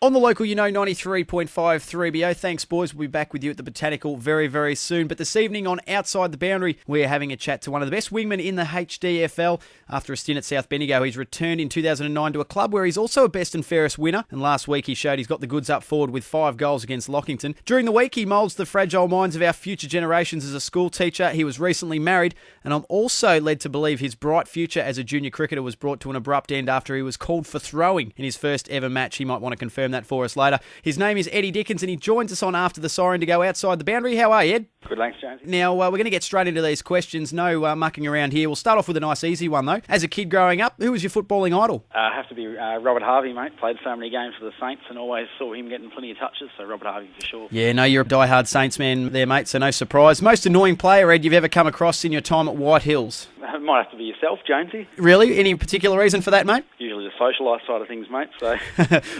On the local, 93.5 3BO. Thanks, boys. We'll be back with you at the Botanical very, very soon. But this evening on Outside the Boundary, we're having a chat to one of the best wingmen in the HDFL. After a stint at South Bendigo, he's returned in 2009 to a club where he's also a best and fairest winner. And last week, he showed he's got the goods up forward with 5 goals against Lockington. During the week, he moulds the fragile minds of our future generations as a school teacher. He was recently married, and I'm also led to believe his bright future as a junior cricketer was brought to an abrupt end after he was called for throwing in his first ever match. He might want to confirm that for us later. His name is Eddy Dickens, and he joins us on After the Siren to go outside the boundary. How are you, Ed? Good, thanks, James. Now, we're going to get straight into these questions. No mucking around here. We'll start off with a nice easy one, though. As a kid growing up, who was your footballing idol? Have to be Robert Harvey, mate. Played so many games for the Saints and always saw him getting plenty of touches, so Robert Harvey for sure. Yeah, no, you're a die-hard Saints man there, mate, so no surprise. Most annoying player, Ed, you've ever come across in your time at White Hills? Might have to be yourself, Jonesy. Really? Any particular reason for that, mate? Usually the social life side of things, mate, so...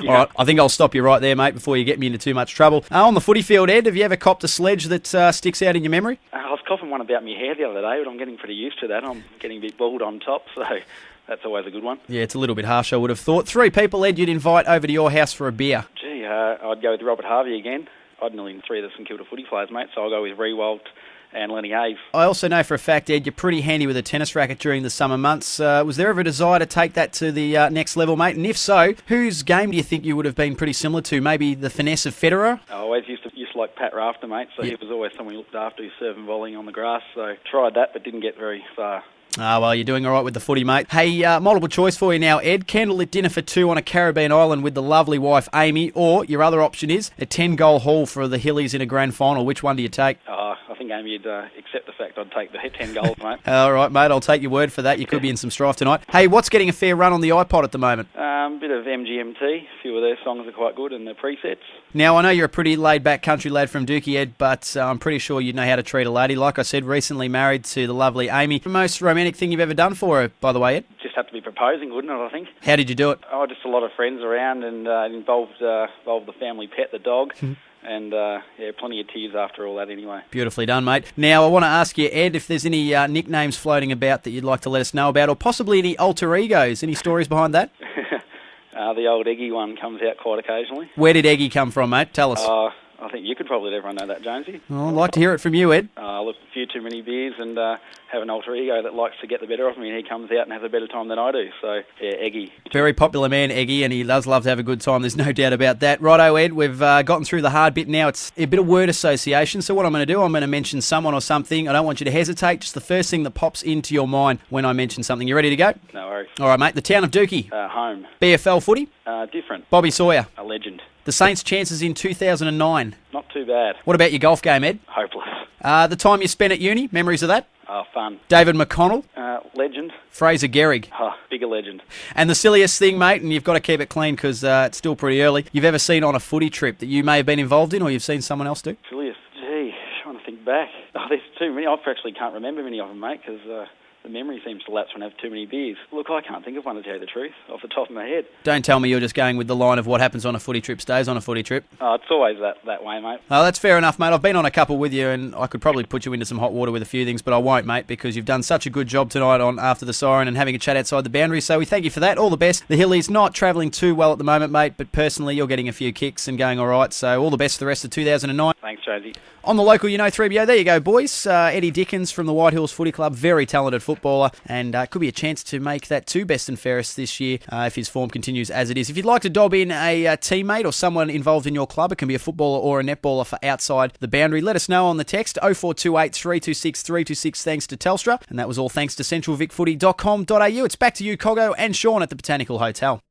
All right, I think I'll stop you right there, mate, before you get me into too much trouble. On the footy field, Ed, have you ever copped a sledge that sticks out in your memory? I was coughing one about my hair the other day, but I'm getting pretty used to that. I'm getting a bit bald on top, so that's always a good one. Yeah, it's a little bit harsh, I would have thought. 3 people, Ed, you'd invite over to your house for a beer. Gee, I'd go with Robert Harvey again. I'd nearly 3 of the St Kilda footy players, mate, so I'll go with Rewald and Lenny Hayes. I also know for a fact, Ed, you're pretty handy with a tennis racket during the summer months. Was there ever a desire to take that to the next level, mate? And if so, whose game do you think you would have been pretty similar to? Maybe the finesse of Federer? I always used to like Pat Rafter, mate, so he was always someone who looked after, who's serving volleying on the grass, so tried that but didn't get very far. Well, you're doing all right with the footy, mate. Hey, multiple choice for you now, Ed. Candlelit dinner for 2 on a Caribbean island with the lovely wife, Amy, or your other option is a 10-goal haul for the Hillies in a grand final. Which one do you take? I think Amy would accept the fact I'd take the 10 goals, mate. All right, mate, I'll take your word for that. You could be in some strife tonight. Hey, what's getting a fair run on the iPod at the moment? Bit of MGMT. A few of their songs are quite good and the presets. Now, I know you're a pretty laid-back country lad from Dookie, Ed, but I'm pretty sure you know how to treat a lady. Like I said, recently married to the lovely Amy. The most romantic thing you've ever done for her, by the way, Ed? Just had to be proposing, wouldn't it, I think? How did you do it? Just a lot of friends around, and it involved the family pet, the dog. And, plenty of tears after all that anyway. Beautifully done, mate. Now, I want to ask you, Ed, if there's any nicknames floating about that you'd like to let us know about, or possibly any alter egos. Any stories behind that? The old Eggy one comes out quite occasionally. Where did Eggy come from, mate? Tell us. I think you could probably let everyone know that, Jonesy. Well, I'd like to hear it from you, Ed. Look, a few too many beers and have an alter ego that likes to get the better of me, and he comes out and has a better time than I do. So, yeah, Eggy. Very popular man, Eggy, and he does love to have a good time. There's no doubt about that. Righto, Ed, we've gotten through the hard bit now. It's a bit of word association. So what I'm going to do, I'm going to mention someone or something. I don't want you to hesitate. Just the first thing that pops into your mind when I mention something. You ready to go? No worries. All right, mate. The town of Dookie. Home. BFL footy? Different. Bobby Sawyer. A legend. The Saints' chances in 2009. Not too bad. What about your golf game, Ed? Hopeless. The time you spent at uni, memories of that? Fun. David McConnell. Legend. Fraser Gehrig. Bigger legend. And the silliest thing, mate, and you've got to keep it clean because it's still pretty early, you've ever seen on a footy trip that you may have been involved in or you've seen someone else do? Silliest? Gee, trying to think back. There's too many. I actually can't remember many of them, mate, because... the memory seems to lapse when I have too many beers. Look, I can't think of one to tell you the truth off the top of my head. Don't tell me you're just going with the line of what happens on a footy trip stays on a footy trip. It's always that way, mate. Oh, that's fair enough, mate. I've been on a couple with you and I could probably put you into some hot water with a few things, but I won't, mate, because you've done such a good job tonight on After the Siren and having a chat outside the boundary, so we thank you for that. All the best. The Hillies not travelling too well at the moment, mate, but personally you're getting a few kicks and going all right, so all the best for the rest of 2009. Thanks, Josie. On the local, 3BO, there you go, boys. Eddy Dickens from the White Hills Footy Club, very talented footballer, and could be a chance to make that 2 best and fairest this year if his form continues as it is. If you'd like to dob in a teammate or someone involved in your club, it can be a footballer or a netballer for outside the boundary. Let us know on the text 0428 326 326 thanks to Telstra, and that was all thanks to centralvicfooty.com.au. It's back to you, Coggo and Sean at the Botanical Hotel.